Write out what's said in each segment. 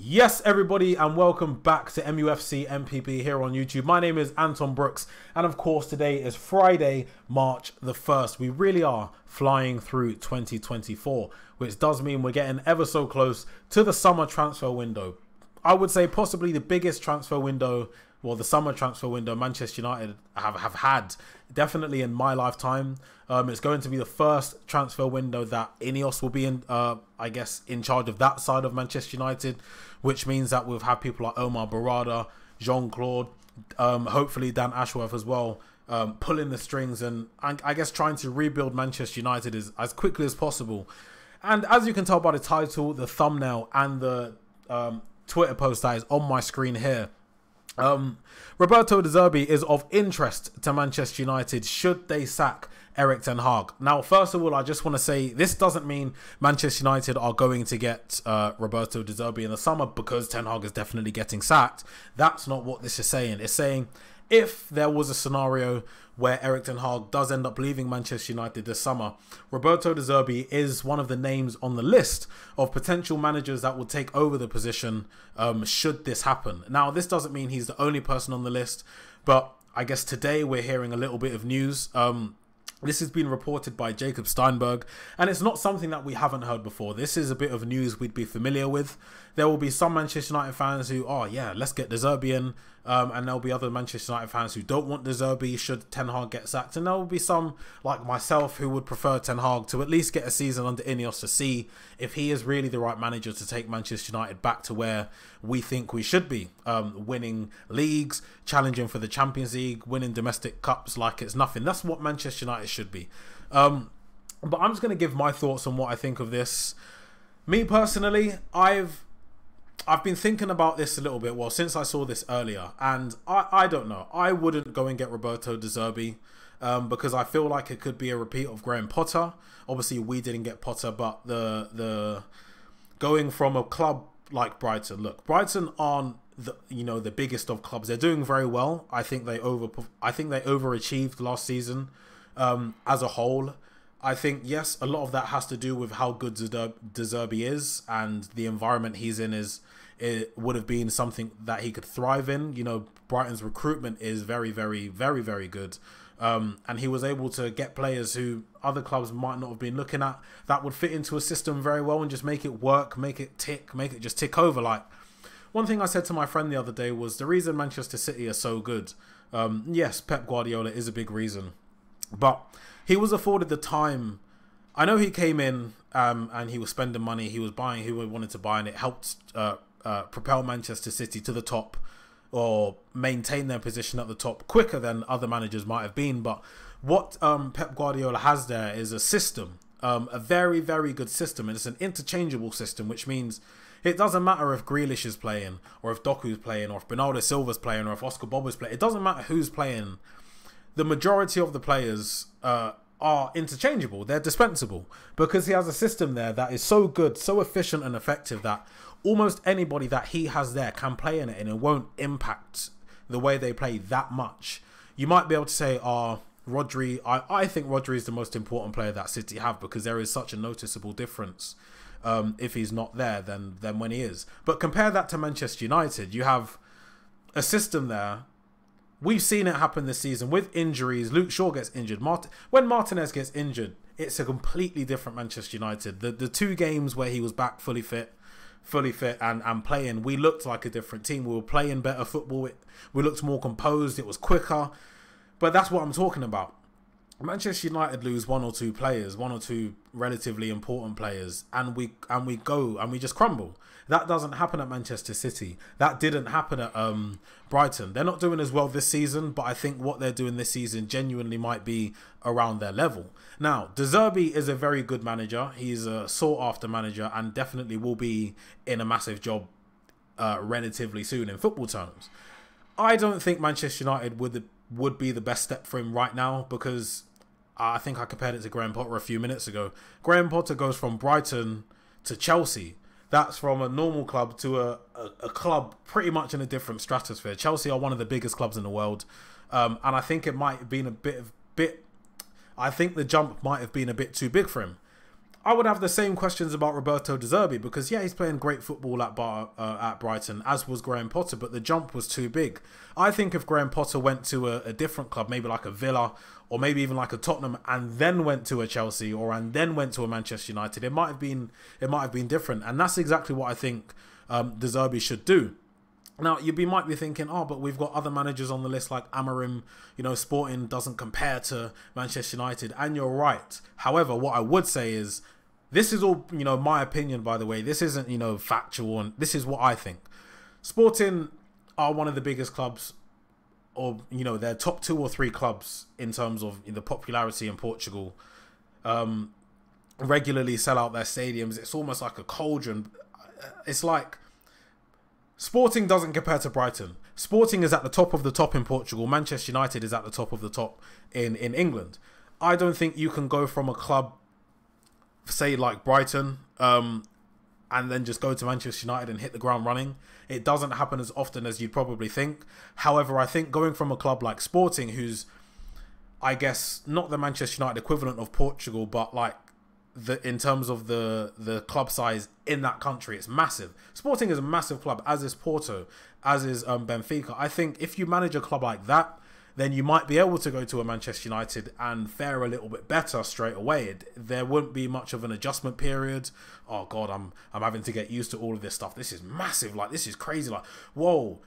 Yes, everybody, and welcome back to MUFC MPP here on YouTube. My name is Anton Brooks, and of course, today is Friday, March the 1st. We really are flying through 2024, which does mean we're getting ever so close to the summer transfer window. I would say possibly the biggest transfer window, well, the summer transfer window Manchester United have had, definitely in my lifetime. It's going to be the first transfer window that Ineos will be in, I guess, in charge of that side of Manchester United, which means that we'll have people like Omar Barada, Jean-Claude, hopefully Dan Ashworth as well, pulling the strings and I guess trying to rebuild Manchester United as quickly as possible. And as you can tell by the title, the thumbnail, and the Twitter post that is on my screen here, Roberto De Zerbi is of interest to Manchester United should they sack Erik ten Hag. Now, first of all, I just want to say this doesn't mean Manchester United are going to get Roberto De Zerbi in the summer because Ten Hag is definitely getting sacked. That's not what this is saying. It's saying if there was a scenario where Erik ten Hag does end up leaving Manchester United this summer, Roberto De Zerbi is one of the names on the list of potential managers that will take over the position should this happen. Now, this doesn't mean he's the only person on the list, but I guess today we're hearing a little bit of news. This has been reported by Jacob Steinberg, and it's not something that we haven't heard before. This is a bit of news we'd be familiar with. There will be some Manchester United fans who, oh yeah, let's get De Zerbi in, and there'll be other Manchester United fans who don't want De Zerbi should Ten Hag get sacked, and there will be some like myself who would prefer Ten Hag to at least get a season under Ineos to see if he is really the right manager to take Manchester United back to where we think we should be, winning leagues, challenging for the Champions League, winning domestic cups like it's nothing. That's what Manchester United should be. But I'm just going to give my thoughts on what I think of this. Me personally, I've been thinking about this a little bit, well, since I saw this earlier, and I don't know. I wouldn't go and get Roberto De Zerbi because I feel like it could be a repeat of Graham Potter. Obviously, we didn't get Potter, but the going from a club like Brighton, look, Brighton aren't the biggest of clubs. They're doing very well. I think they overachieved last season as a whole. I think, yes, a lot of that has to do with how good De Zerbi is, and the environment he's in would have been something that he could thrive in. You know, Brighton's recruitment is very, very, very, very good. And he was able to get players who other clubs might not have been looking at that would fit into a system very well and just make it work, make it tick, make it just tick over. Like, one thing I said to my friend the other day was the reason Manchester City are so good. Yes, Pep Guardiola is a big reason, but he was afforded the time. I know he came in and he was spending money. He was buying who he wanted to buy, and it helped propel Manchester City to the top or maintain their position at the top quicker than other managers might have been. But what Pep Guardiola has there is a system, a very, very good system. And it's an interchangeable system, which means it doesn't matter if Grealish is playing or if Doku's playing or if Bernardo Silva's playing or if Oscar Bob is playing. It doesn't matter who's playing. The majority of the players are interchangeable. They're dispensable because he has a system there that is so good, so efficient and effective that almost anybody that he has there can play in it, and it won't impact the way they play that much. You might be able to say, Rodri, I think Rodri is the most important player that City have because there is such a noticeable difference if he's not there than when he is. But compare that to Manchester United. You have a system there. We've seen it happen this season with injuries. Luke Shaw gets injured. When Martinez gets injured, it's a completely different Manchester United. The 2 games where he was back fully fit and playing, we looked like a different team. We were playing better football. We looked more composed. It was quicker. But that's what I'm talking about. Manchester United lose 1 or 2 players, 1 or 2 relatively important players, and we go and we just crumble. That doesn't happen at Manchester City. That didn't happen at Brighton. They're not doing as well this season, but I think what they're doing this season genuinely might be around their level. Now, De Zerbi is a very good manager. He's a sought-after manager and definitely will be in a massive job relatively soon in football terms. I don't think Manchester United would be the best step for him right now because I think I compared it to Graham Potter a few minutes ago. Graham Potter goes from Brighton to Chelsea. That's from a normal club to a club pretty much in a different stratosphere. Chelsea are one of the biggest clubs in the world, and I think it might have been I think the jump might have been a bit too big for him. I would have the same questions about Roberto De Zerbi, because yeah, he's playing great football at Brighton, as was Graham Potter, but the jump was too big. I think if Graham Potter went to a different club, maybe like a Villa or maybe even like a Tottenham, and then went to a Chelsea and then went to a Manchester United, it might have been different. And that's exactly what I think De Zerbi should do. Now, you might be thinking, oh, but we've got other managers on the list like Amorim. You know, Sporting doesn't compare to Manchester United. And you're right. However, what I would say is, this is all, you know, my opinion, by the way. This isn't, you know, factual. And this is what I think. Sporting are one of the biggest clubs, or, you know, they're top 2 or 3 clubs in terms of the popularity in Portugal. Regularly sell out their stadiums. It's almost like a cauldron. It's like, Sporting doesn't compare to Brighton. Sporting is at the top of the top in Portugal. Manchester United is at the top of the top in England. I don't think you can go from a club, say like Brighton, and then just go to Manchester United and hit the ground running. It doesn't happen as often as you'd probably think. However, I think going from a club like Sporting, who's, I guess, not the Manchester United equivalent of Portugal, but like, in terms of the club size in that country, it's massive. Sporting is a massive club, as is Porto, as is Benfica. I think if you manage a club like that, then you might be able to go to a Manchester United and fare a little bit better straight away. There wouldn't be much of an adjustment period. Oh God, I'm having to get used to all of this stuff. This is massive. Like, this is crazy. Like, whoa.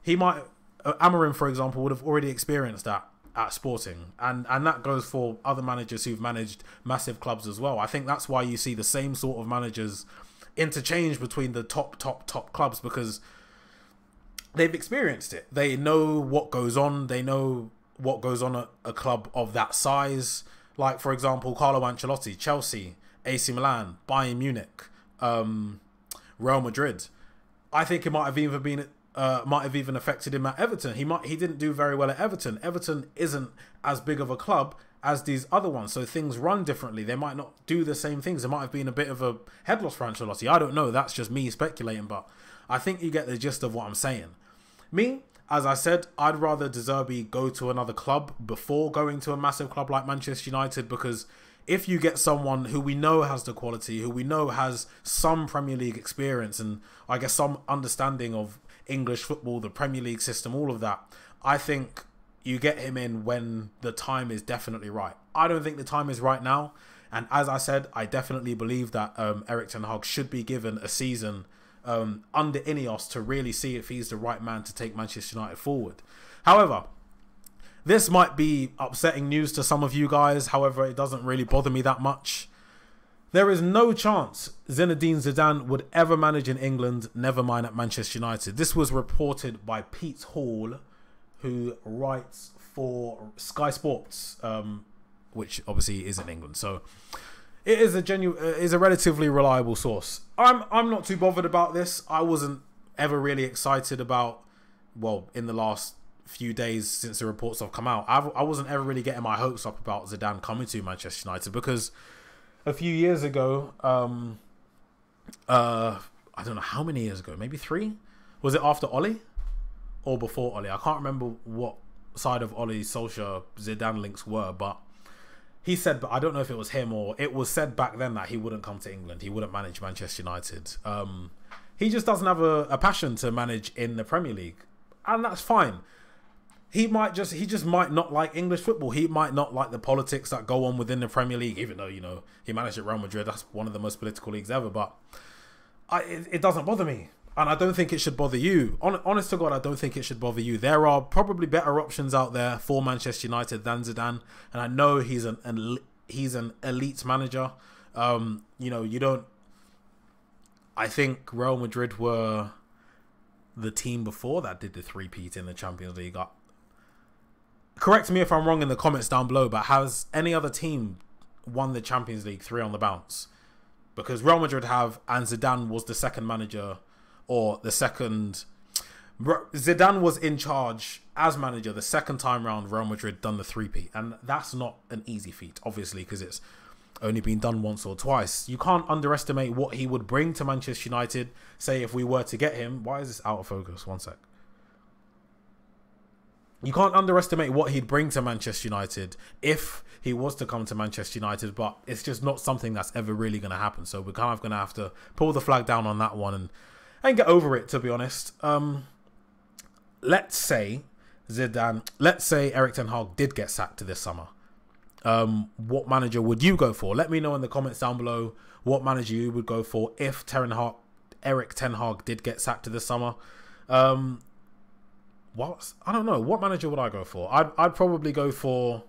Amorim, for example, would have already experienced that at Sporting, and that goes for other managers who've managed massive clubs as well. I think that's why you see the same sort of managers interchange between the top clubs, because they've experienced it. They know what goes on. They know what goes on at a club of that size. Like, for example, Carlo Ancelotti, Chelsea, AC Milan, Bayern Munich, Real Madrid. I think it might have even affected him at Everton. He didn't do very well at Everton. Everton isn't as big of a club as these other ones, so things run differently. They might not do the same things. There might have been a bit of a head loss for Ancelotti. I don't know. That's just me speculating, but I think you get the gist of what I'm saying. Me, as I said, I'd rather De Zerbi go to another club before going to a massive club like Manchester United, because if you get someone who we know has the quality, who we know has some Premier League experience and I guess some understanding of English football, the Premier League system, all of that, I think you get him in when the time is definitely right. I don't think the time is right now, and as I said, I definitely believe that Erik ten Hag should be given a season under Ineos to really see if he's the right man to take Manchester United forward. However, this might be upsetting news to some of you guys. However, it doesn't really bother me that much. There is no chance Zinedine Zidane would ever manage in England, never mind at Manchester United. This was reported by Pete Hall, who writes for Sky Sports, which obviously is in England. So it is a relatively reliable source. I'm not too bothered about this. I wasn't ever really excited about, well, in the last few days since the reports have come out, I wasn't ever really getting my hopes up about Zidane coming to Manchester United, because a few years ago, I don't know how many years ago, maybe 3? Was it after Oli or before Oli? I can't remember what side of Oli's Solskjaer Zidane links were, but he said, but I don't know if it was him or it was said back then that he wouldn't come to England. He wouldn't manage Manchester United. He just doesn't have a passion to manage in the Premier League, and that's fine. He just might not like English football. He might not like the politics that go on within the Premier League, even though, you know, he managed at Real Madrid. That's one of the most political leagues ever. But it doesn't bother me. And I don't think it should bother you. Honest to God, I don't think it should bother you. There are probably better options out there for Manchester United than Zidane. And I know he's an elite manager. You know, you don't... I think Real Madrid were the team before that did the three-peat in the Champions League. Correct me if I'm wrong in the comments down below, but has any other team won the Champions League 3 on the bounce? Because Real Madrid have, and Zidane was the second manager, or the second... Zidane was in charge as manager the second time round Real Madrid done the three-peat. And that's not an easy feat, obviously, because it's only been done once or twice. You can't underestimate what he would bring to Manchester United, say if we were to get him. Why is this out of focus? One sec. you can't underestimate what he'd bring to Manchester United if he was to come to Manchester United, but it's just not something that's ever really going to happen. So we're kind of going to have to pull the flag down on that one and get over it, to be honest. Let's say Erik ten Hag did get sacked this summer. What manager would you go for? Let me know in the comments down below what manager you would go for if Erik ten Hag did get sacked this summer. I don't know. What manager would I go for? I'd probably go for...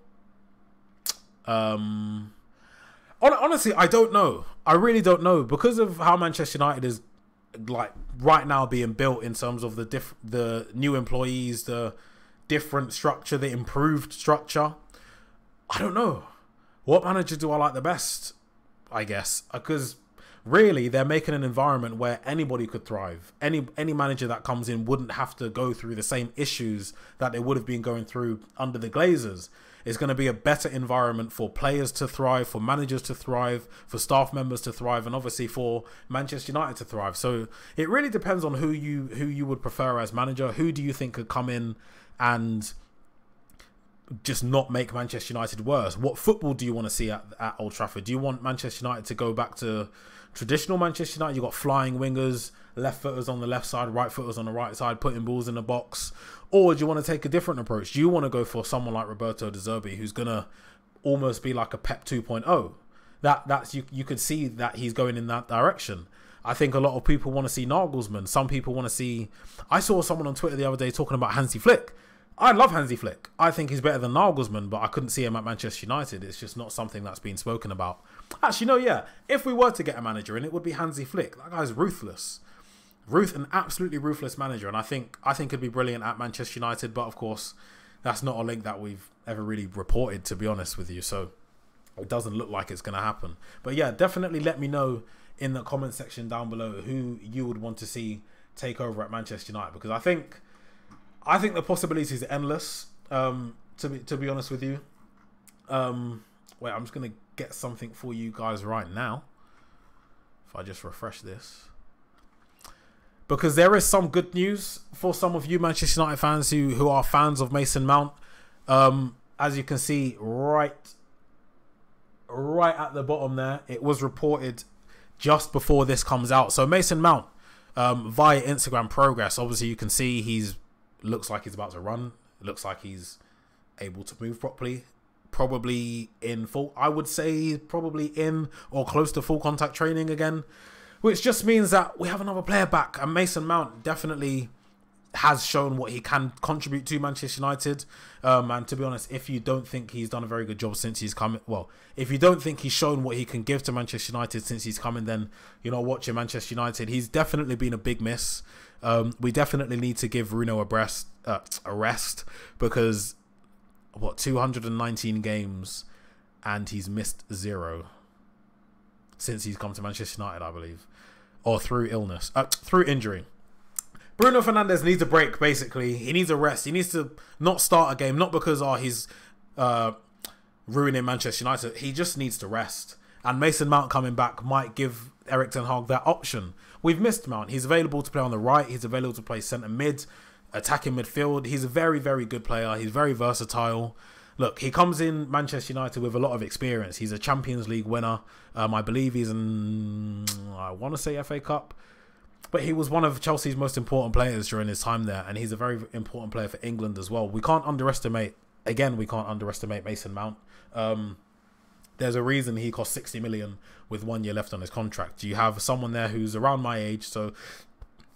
honestly, I don't know. I really don't know. Because of how Manchester United is like right now being built in terms of the new employees, the different structure, the improved structure. I don't know. What manager do I like the best? I guess. Because really, they're making an environment where anybody could thrive. Any manager that comes in wouldn't have to go through the same issues that they would have been going through under the Glazers. It's going to be a better environment for players to thrive, for managers to thrive, for staff members to thrive, and obviously for Manchester United to thrive. So it really depends on who you would prefer as manager. Who do you think could come in and just not make Manchester United worse? What football do you want to see at Old Trafford? Do you want Manchester United to go back to traditional Manchester United? You've got flying wingers, left footers on the left side, right footers on the right side, putting balls in the box. Or do you want to take a different approach? Do you want to go for someone like Roberto De Zerbi, who's going to almost be like a Pep 2.0? That's you could see that he's going in that direction. I think a lot of people want to see Nagelsmann. Some people want to see... I saw someone on Twitter the other day talking about Hansi Flick. I love Hansi Flick. I think he's better than Nagelsmann, but I couldn't see him at Manchester United. It's just not something that's been spoken about. Actually, no, yeah. If we were to get a manager in, it would be Hansi Flick. That guy's ruthless. An absolutely ruthless manager. And I think it'd be brilliant at Manchester United. But of course, that's not a link that we've ever really reported, to be honest with you. So it doesn't look like it's going to happen. But yeah, definitely let me know in the comment section down below who you would want to see take over at Manchester United. Because I think the possibilities are endless, to be honest with you. Wait, I'm just going to get something for you guys right now. If I just refresh this. Because there is some good news for some of you Manchester United fans who are fans of Mason Mount. As you can see right at the bottom there, it was reported just before this comes out. So Mason Mount, via Instagram progress, obviously you can see looks like he's about to run. It looks like he's able to move properly. Probably in full, I would say probably in or close to full contact training again. Which just means that we have another player back. And Mason Mount definitely has shown what he can contribute to Manchester United. And to be honest, if you don't think he's done a very good job since he's come... Well, if you don't think he's shown what he can give to Manchester United since he's coming, then you're not watching Manchester United. He's definitely been a big miss. We definitely need to give Bruno a rest because, 219 games and he's missed 0 since he's come to Manchester United, I believe. Or through illness. Through injury. Bruno Fernandes needs a break, basically. He needs a rest. He needs to not start a game, not because he's ruining Manchester United. He just needs to rest. And Mason Mount coming back might give Erik ten Hag that option. We've missed Mount. He's available to play on the right. He's available to play centre mid, attacking midfield. He's a very, very good player. He's very versatile. Look, he comes in Manchester United with a lot of experience. He's a Champions League winner. I believe he's in, I want to say FA Cup. But he was one of Chelsea's most important players during his time there. And he's a very important player for England as well. We can't underestimate Mason Mount. There's a reason he cost 60 million with 1 year left on his contract. You have someone there who's around my age, so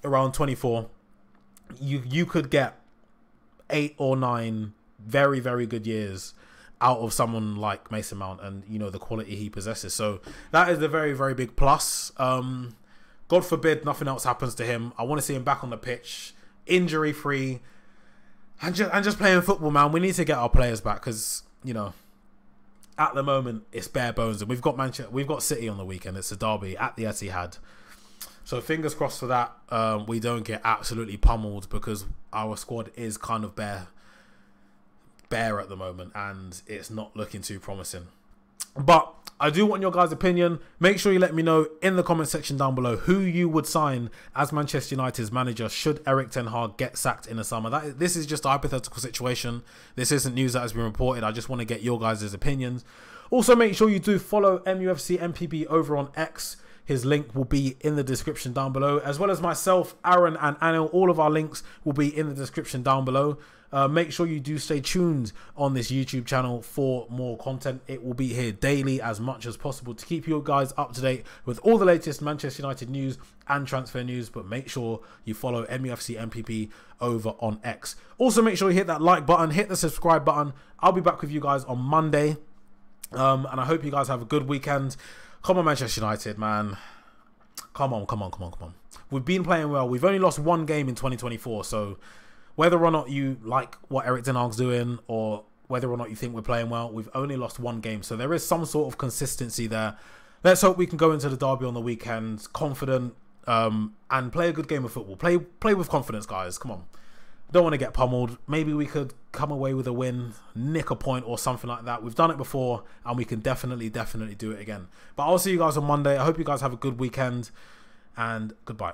around 24. You could get 8 or 9 very, very good years out of someone like Mason Mount and, the quality he possesses. So that is a very, very big plus. God forbid nothing else happens to him. I want to see him back on the pitch, injury-free, and just playing football, man. We need to get our players back because, at the moment, it's bare bones. And we've got City on the weekend. It's a derby at the Etihad. So fingers crossed for that. We don't get absolutely pummeled because our squad is kind of bare at the moment and it's not looking too promising. But I do want your guys' opinion. Make sure you let me know in the comment section down below who you would sign as Manchester United's manager should Erik ten Hag get sacked in the summer. This is just a hypothetical situation. This isn't news that has been reported. I just want to get your guys' opinions. Also, make sure you do follow MUFC MPB over on X. His link will be in the description down below, as well as myself, Aaron and Anil. All of our links will be in the description down below. Make sure you do stay tuned on this YouTube channel for more content. It will be here daily as much as possible to keep you guys up to date with all the latest Manchester United news and transfer news. But make sure you follow MUFC MPP over on X. Also, make sure you hit that like button, hit the subscribe button. I'll be back with you guys on Monday. And I hope you guys have a good weekend. Come on, Manchester United, man. Come on. We've been playing well. We've only lost one game in 2024. So whether or not you like what Erik ten Hag's doing or whether or not you think we're playing well, we've only lost one game. So there is some sort of consistency there. Let's hope we can go into the derby on the weekend confident and play a good game of football. Play with confidence, guys. Come on. Don't want to get pummeled. Maybe we could come away with a win, nick a point or something like that. We've done it before and we can definitely do it again. But I'll see you guys on Monday. I hope you guys have a good weekend and goodbye.